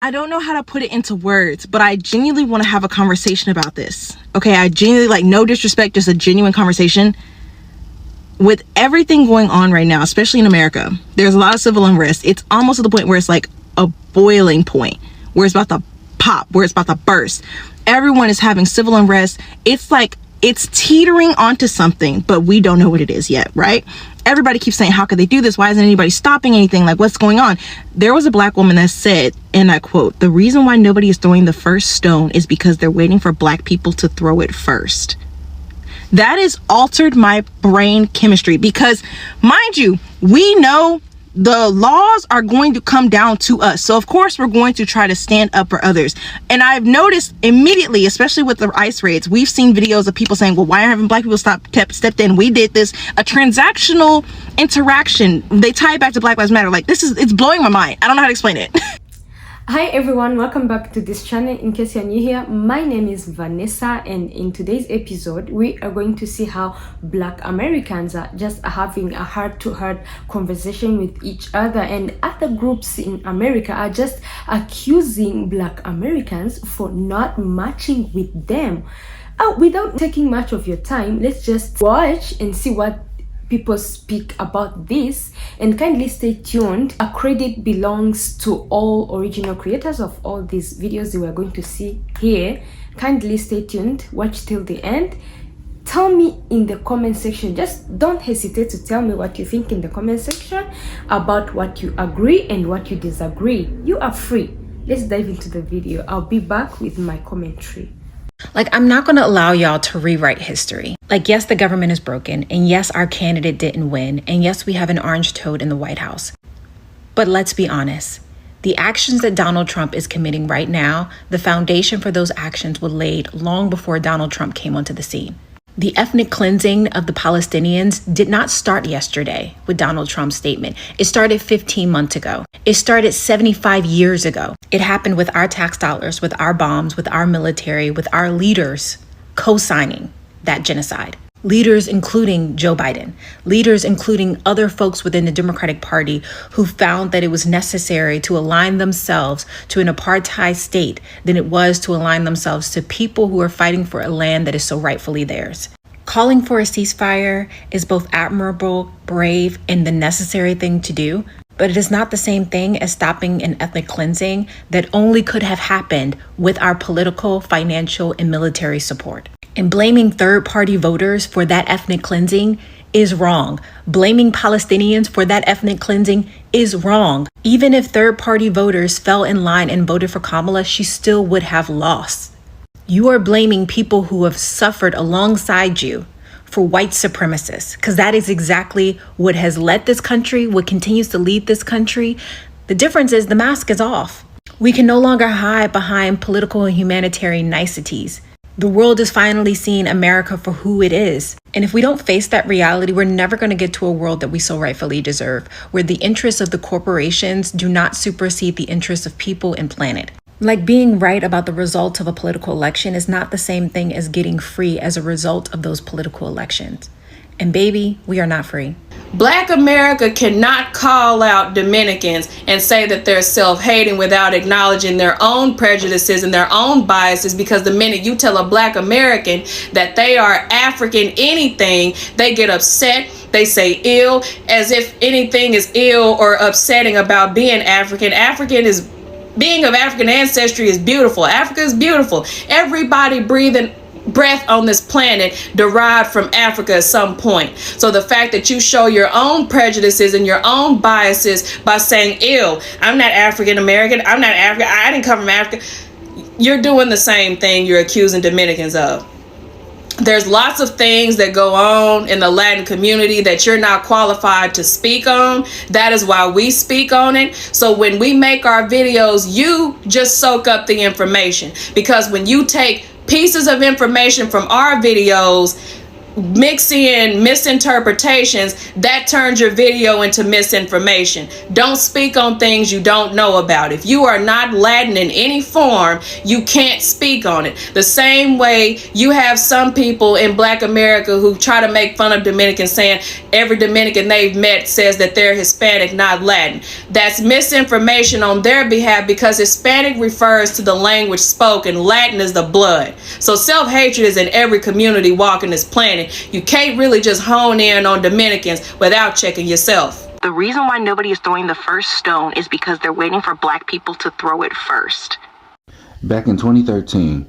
I don't know how to put it into words, but I genuinely want to have a conversation about this. Okay, I genuinely, like, no disrespect, just a genuine conversation. With everything going on right now, especially in America, there's a lot of civil unrest. It's almost to the point where it's like a boiling point, where it's about to pop, where it's about to burst. Everyone is having civil unrest. It's like it's teetering onto something, but we don't know what it is yet, right? Everybody keeps saying, how could they do this? Why isn't anybody stopping anything? Like, what's going on? There was a Black woman that said, and I quote, "The reason why nobody is throwing the first stone is because they're waiting for Black people to throw it first." That has altered my brain chemistry because, mind you, we know the laws are going to come down to us. So of course we're going to try to stand up for others. And I've noticed immediately, especially with the ICE raids, we've seen videos of people saying, well, why haven't Black people stepped in? We did this, a transactional interaction. They tie it back to Black Lives Matter. Like, it's blowing my mind. I don't know how to explain it. Hi everyone, welcome back to this channel. In case you're new here, my name is Vanessa, and in today's episode we are going to see how Black Americans are just having a heart-to-heart conversation with each other, and other groups in America are just accusing Black Americans for not matching with them. Without taking much of your time, let's just watch and see what people speak about this, and kindly stay tuned. A credit belongs to all original creators of all these videos that we're going to see here. Kindly stay tuned, watch till the end. Tell me in the comment section, just don't hesitate to tell me what you think in the comment section about what you agree and what you disagree. You are free. Let's dive into the video. I'll be back with my commentary. Like, I'm not going to allow y'all to rewrite history. Like, yes, the government is broken, and yes, our candidate didn't win, and yes, we have an orange toad in the White House. But let's be honest. The actions that Donald Trump is committing right now, the foundation for those actions was laid long before Donald Trump came onto the scene. The ethnic cleansing of the Palestinians did not start yesterday with Donald Trump's statement. It started 15 months ago. It started 75 years ago. It happened with our tax dollars, with our bombs, with our military, with our leaders co-signing that genocide. Leaders including Joe Biden, leaders including other folks within the Democratic Party who found that it was necessary to align themselves to an apartheid state than it was to align themselves to people who are fighting for a land that is so rightfully theirs. Calling for a ceasefire is both admirable, brave, and the necessary thing to do, but it is not the same thing as stopping an ethnic cleansing that only could have happened with our political, financial, and military support. And blaming third-party voters for that ethnic cleansing is wrong. Blaming Palestinians for that ethnic cleansing is wrong. Even if third-party voters fell in line and voted for Kamala, she still would have lost. You are blaming people who have suffered alongside you for white supremacists, because that is exactly what has led this country, what continues to lead this country. The difference is the mask is off. We can no longer hide behind political and humanitarian niceties. The world is finally seeing America for who it is. And if we don't face that reality, we're never going to get to a world that we so rightfully deserve, where the interests of the corporations do not supersede the interests of people and planet. Like, being right about the results of a political election is not the same thing as getting free as a result of those political elections. And baby, we are not free. Black America cannot call out Dominicans and say that they're self-hating without acknowledging their own prejudices and their own biases, because the minute you tell a Black American that they are African anything, they get upset. They say ill, as if anything is ill or upsetting about being African. Being of African ancestry is beautiful. Africa is beautiful. Everybody breathing breath on this planet derived from Africa at some point. So the fact that you show your own prejudices and your own biases by saying, ew, I'm not African American, I'm not African, I didn't come from Africa, you're doing the same thing you're accusing Dominicans of. There's lots of things that go on in the Latin community that you're not qualified to speak on. That is why we speak on it. So when we make our videos, you just soak up the information, because when you take pieces of information from our videos, mix in misinterpretations, that turns your video into misinformation. Don't speak on things you don't know about. If you are not Latin in any form, you can't speak on it. The same way you have some people in Black America who try to make fun of Dominicans, saying every Dominican they've met says that they're Hispanic, not Latin. That's misinformation on their behalf, because Hispanic refers to the language spoken. Latin is the blood. So self-hatred is in every community walking this planet. You can't really just hone in on Dominicans without checking yourself. The reason why nobody is throwing the first stone is because they're waiting for Black people to throw it first. Back in 2013,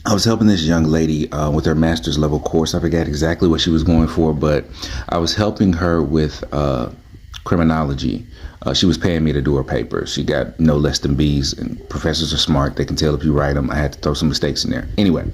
I was helping this young lady with her master's level course. I forgot exactly what she was going for, but I was helping her with criminology. She was paying me to do her paper. She got no less than B's, and professors are smart. They can tell if you write them. I had to throw some mistakes in there. Anyway,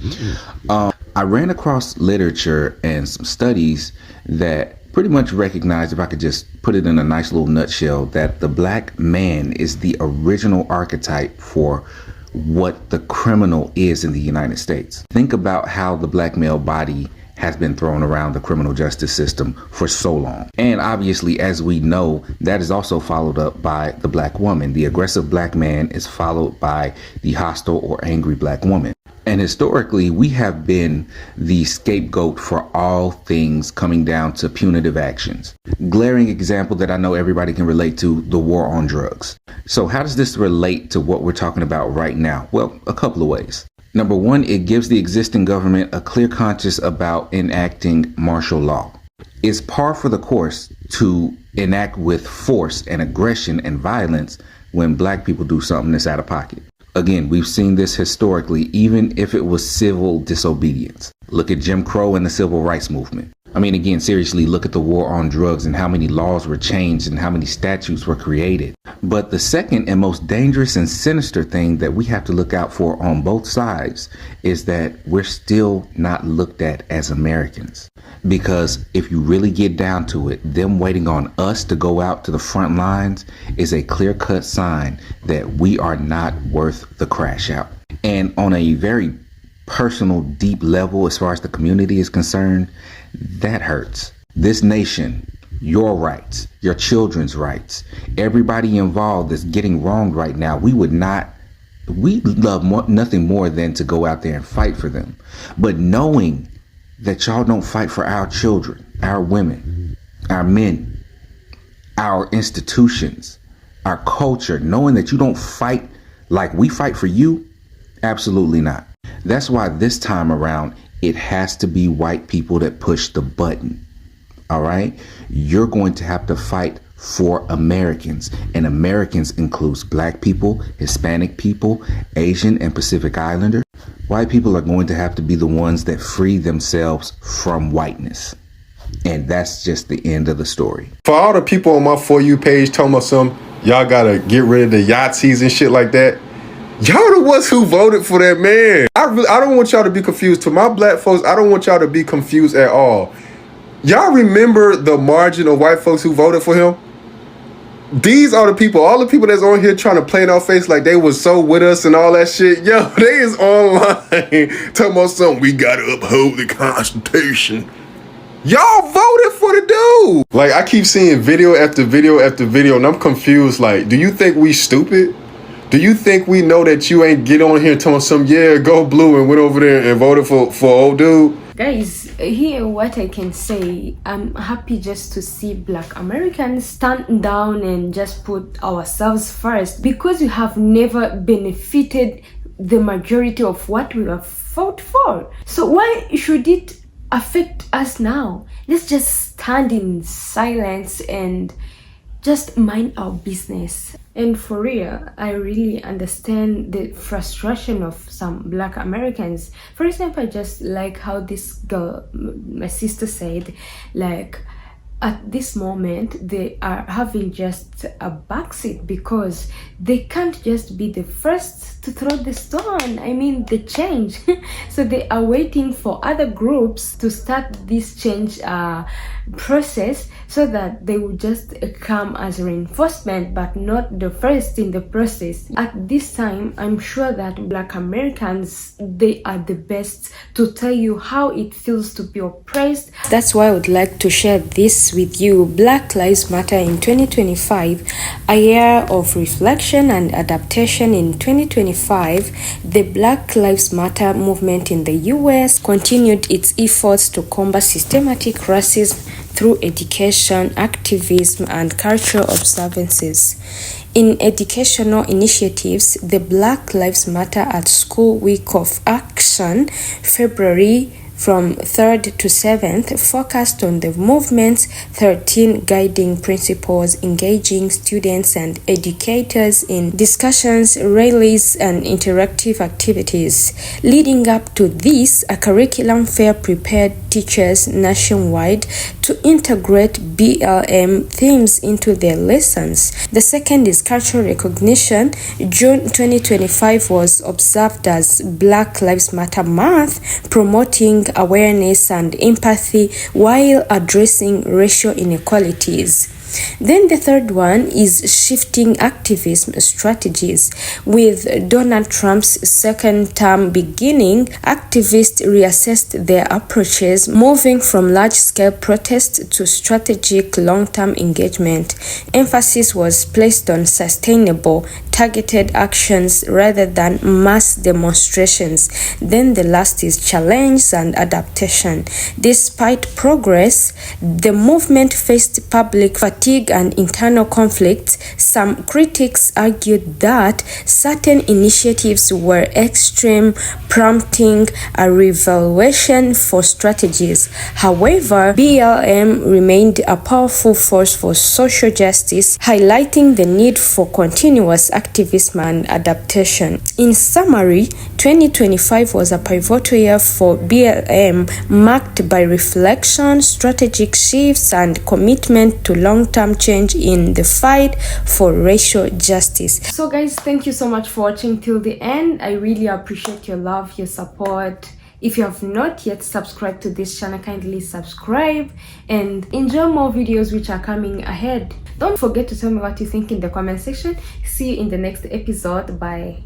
I ran across literature and some studies that pretty much recognized, if I could just put it in a nice little nutshell, that the Black man is the original archetype for what the criminal is in the United States. Think about how the Black male body has been thrown around the criminal justice system for so long. And obviously, as we know, that is also followed up by the Black woman. The aggressive Black man is followed by the hostile or angry Black woman. And historically, we have been the scapegoat for all things coming down to punitive actions. Glaring example that I know everybody can relate to, the war on drugs. So how does this relate to what we're talking about right now? Well, a couple of ways. Number one, it gives the existing government a clear conscience about enacting martial law. It's par for the course to enact with force and aggression and violence when Black people do something that's out of pocket. Again, we've seen this historically, even if it was civil disobedience. Look at Jim Crow and the Civil Rights Movement. I mean, again, seriously, look at the war on drugs and how many laws were changed and how many statutes were created. But the second and most dangerous and sinister thing that we have to look out for on both sides is that we're still not looked at as Americans. Because if you really get down to it, them waiting on us to go out to the front lines is a clear-cut sign that we are not worth the crash out. And on a very personal, deep level, as far as the community is concerned, that hurts. This nation, your rights, your children's rights, everybody involved that's getting wronged right now, we love nothing more than to go out there and fight for them. But knowing that y'all don't fight for our children, our women, our men, our institutions, our culture, knowing that you don't fight like we fight for you, absolutely not. That's why this time around, it has to be white people that push the button. All right? You're going to have to fight for Americans, and Americans includes Black people, Hispanic people, Asian and Pacific Islander. White people are going to have to be the ones that free themselves from whiteness. And that's just the end of the story. For all the people on my For You page talking about y'all gotta get rid of the Yahtzees and shit like that, y'all the ones who voted for that man. I don't want y'all to be confused. To my Black folks, I don't want y'all to be confused at all. Y'all remember the margin of white folks who voted for him? These are the people, all the people that's on here trying to play in our face like they was so with us and all that shit. Yo, they is online talking about something, we gotta uphold the Constitution. Y'all voted for the dude. Like, I keep seeing video after video after video, and I'm confused. Like, do you think we stupid? Do you think we know that you ain't get on here and tell some, yeah, go blue, and went over there and voted for old dude? Guys, here what I can say, I'm happy just to see Black Americans stand down and just put ourselves first, because we have never benefited the majority of what we have fought for. So why should it affect us now? Let's just stand in silence and just mind our business. And for real, I really understand the frustration of some Black Americans. For example, I just like how this girl, my sister, said, like, at this moment they are having just a backseat because they can't just be the first to throw the stone. I mean, the change. So they are waiting for other groups to start this change process so that they would just come as reinforcement but not the first in the process. At this time, I'm sure that Black Americans, they are the best to tell you how it feels to be oppressed. That's why I would like to share this with you. Black Lives Matter in 2025, a year of reflection and adaptation. In 2025, the Black Lives Matter movement in the US continued its efforts to combat systematic racism through education, activism, and cultural observances. In educational initiatives, the Black Lives Matter at School Week of Action, February from 3rd to 7th, focused on the movement's 13 guiding principles, engaging students and educators in discussions, rallies, and interactive activities. Leading up to this, a curriculum fair prepared teachers nationwide to integrate BLM themes into their lessons. The second is cultural recognition. June 2025 was observed as Black Lives Matter Month, promoting awareness and empathy while addressing racial inequalities. Then the third one is shifting activism strategies. With Donald Trump's second term beginning, activists reassessed their approaches, moving from large-scale protests to strategic long-term engagement. Emphasis was placed on sustainable, targeted actions rather than mass demonstrations. Then the last is challenge and adaptation. Despite progress, the movement faced public fatigue and internal conflicts. Some critics argued that certain initiatives were extreme, prompting a reevaluation for strategies. However, BLM remained a powerful force for social justice, highlighting the need for continuous activism and adaptation. In summary, 2025 was a pivotal year for BLM, marked by reflection, strategic shifts, and commitment to long-term change in the fight for racial justice. So guys, thank you so much for watching till the end. I really appreciate your love, your support. If you have not yet subscribed to this channel, kindly subscribe and enjoy more videos which are coming ahead. Don't forget to tell me what you think in the comment section. See you in the next episode. Bye.